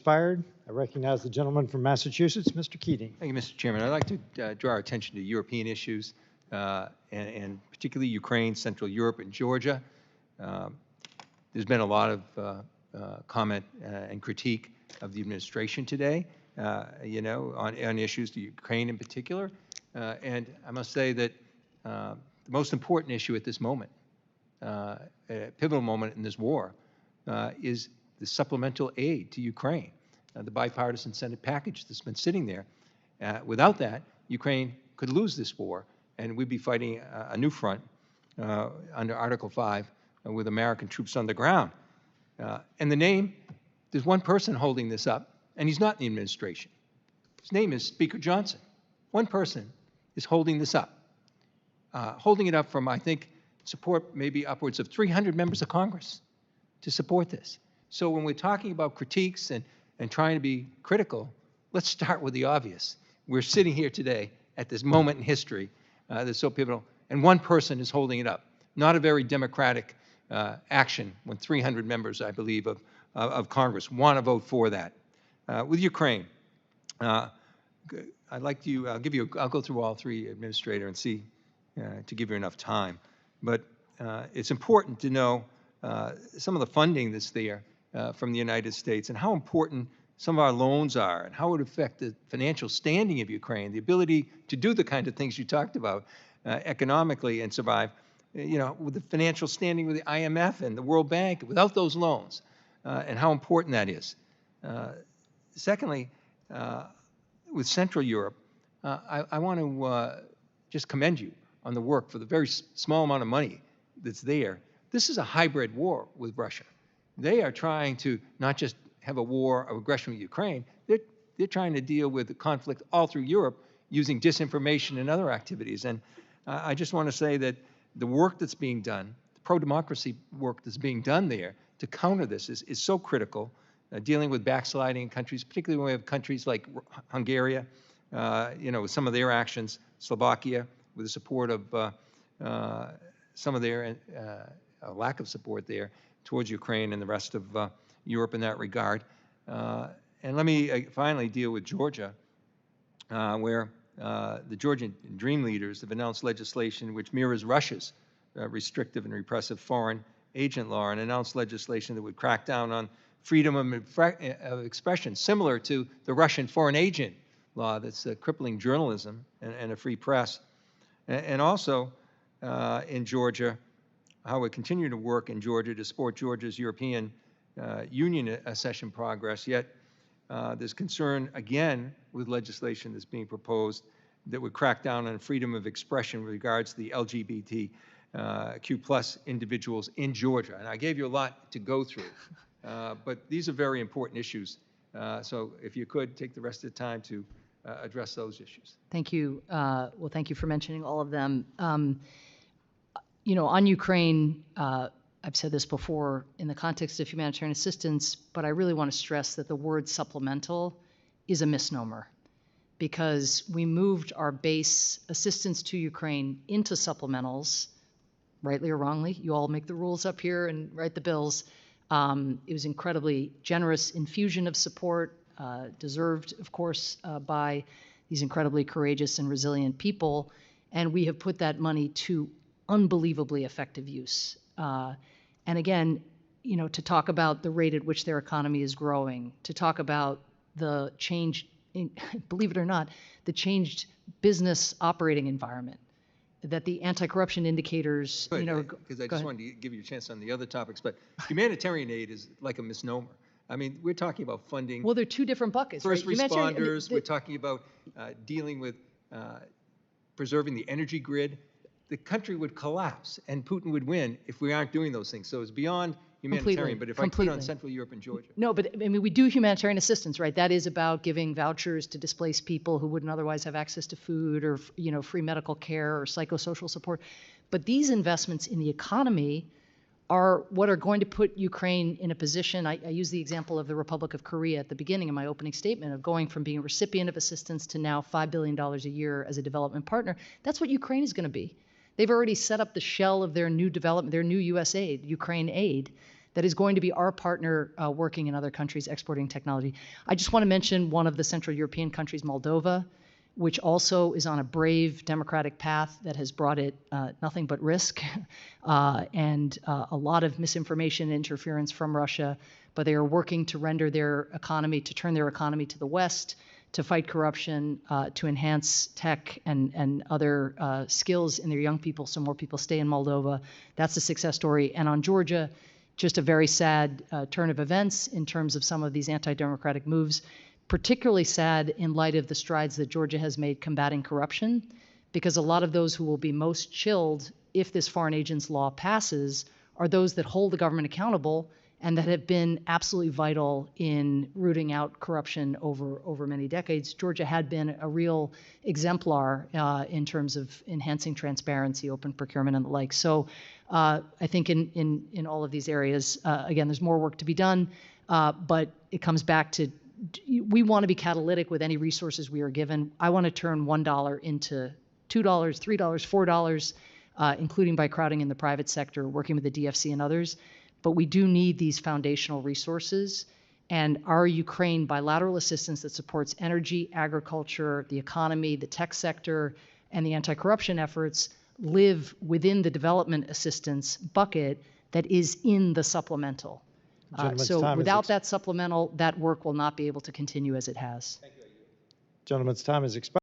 Expired. I recognize the gentleman from Massachusetts, Mr. Keating. Thank you, Mr. Chairman. I'd like to draw our attention to European issues, and particularly Ukraine, Central Europe, and Georgia. There's been a lot of comment and critique of the administration today, on issues to Ukraine in particular. And I must say that the most important issue at this moment, a pivotal moment in this war, is the supplemental aid to Ukraine, the bipartisan Senate package that's been sitting there. Without that, Ukraine could lose this war, and we'd be fighting a new front under Article 5 with American troops on the ground. And the name, there's one person holding this up, and he's not in the administration. His name is Speaker Johnson. One person is holding this up, holding it up from, I think, support maybe upwards of 300 members of Congress to support this. So when we're talking about critiques and trying to be critical, let's start with the obvious. We're sitting here today at this moment in history that's so pivotal, and one person is holding it up. Not a very democratic action when 300 members, I believe, of Congress want to vote for that. With Ukraine, I'll go through all three, Administrator, and see to give you enough time. But it's important to know some of the funding that's there from the United States and how important some of our loans are and how it would affect the financial standing of Ukraine, the ability to do the kind of things you talked about economically and survive, with the financial standing with the IMF and the World Bank, without those loans, and how important that is. Secondly, with Central Europe, I want to just commend you on the work for the very small amount of money that's there. This is a hybrid war with Russia. They are trying to not just have a war of aggression with Ukraine, they're trying to deal with the conflict all through Europe using disinformation and other activities. And I just want to say that the work that's being done, the pro-democracy work that's being done there to counter this is so critical, dealing with backsliding in countries, particularly when we have countries like Hungary, with some of their actions, Slovakia, with the support of some of their lack of support there towards Ukraine and the rest of Europe in that regard. And let me finally deal with Georgia, where the Georgian Dream leaders have announced legislation which mirrors Russia's restrictive and repressive foreign agent law, and announced legislation that would crack down on freedom of expression, similar to the Russian foreign agent law that's crippling journalism and a free press. And also in Georgia, how we continue to work in Georgia to support Georgia's European Union accession progress, yet there's concern again with legislation that's being proposed that would crack down on freedom of expression with regards to the LGBTQ+ individuals in Georgia. And I gave you a lot to go through, but these are very important issues. So if you could take the rest of the time to address those issues. Thank you. Well, thank you for mentioning all of them. On Ukraine, I've said this before in the context of humanitarian assistance, but I really want to stress that the word supplemental is a misnomer, because we moved our base assistance to Ukraine into supplementals, rightly or wrongly. You all make the rules up here and write the bills. It was incredibly generous infusion of support, deserved, of course, by these incredibly courageous and resilient people. And we have put that money to unbelievably effective use. And again, to talk about the rate at which their economy is growing, to talk about the change in, believe it or not, the changed business operating environment, that the anti-corruption indicators, because I just wanted to give you a chance on the other topics, but humanitarian aid is like a misnomer. I mean, we're talking about funding. Well, they're two different buckets. First right? responders, we're talking about dealing with preserving the energy grid. The country would collapse and Putin would win if we aren't doing those things. So it's beyond humanitarian. But if I put on Central Europe and Georgia. No, but I mean, we do humanitarian assistance, right? That is about giving vouchers to displaced people who wouldn't otherwise have access to food or, free medical care or psychosocial support. But these investments in the economy are what are going to put Ukraine in a position. I use the example of the Republic of Korea at the beginning of my opening statement, of going from being a recipient of assistance to now $5 billion a year as a development partner. That's what Ukraine is going to be. They've already set up the shell of their new development, their new USAID, Ukraine Aid, that is going to be our partner working in other countries exporting technology. I just want to mention one of the Central European countries, Moldova, which also is on a brave democratic path that has brought it nothing but risk and a lot of misinformation and interference from Russia. But they are working to render their economy, to turn their economy to the West, to fight corruption, to enhance tech and other skills in their young people so more people stay in Moldova. That's a success story. And on Georgia, just a very sad turn of events in terms of some of these anti-democratic moves, particularly sad in light of the strides that Georgia has made combating corruption, because a lot of those who will be most chilled if this foreign agents law passes are those that hold the government accountable and that have been absolutely vital in rooting out corruption over many decades. Georgia had been a real exemplar in terms of enhancing transparency, open procurement, and the like. So I think in all of these areas, again, there's more work to be done, but it comes back to we want to be catalytic with any resources we are given. I want to turn $1 into $2, $3, $4, including by crowding in the private sector, working with the DFC and others. But we do need these foundational resources, and our Ukraine bilateral assistance that supports energy, agriculture, the economy, the tech sector, and the anti-corruption efforts live within the development assistance bucket that is in the supplemental. So without that supplemental, that work will not be able to continue as it has. Gentleman's time is expired.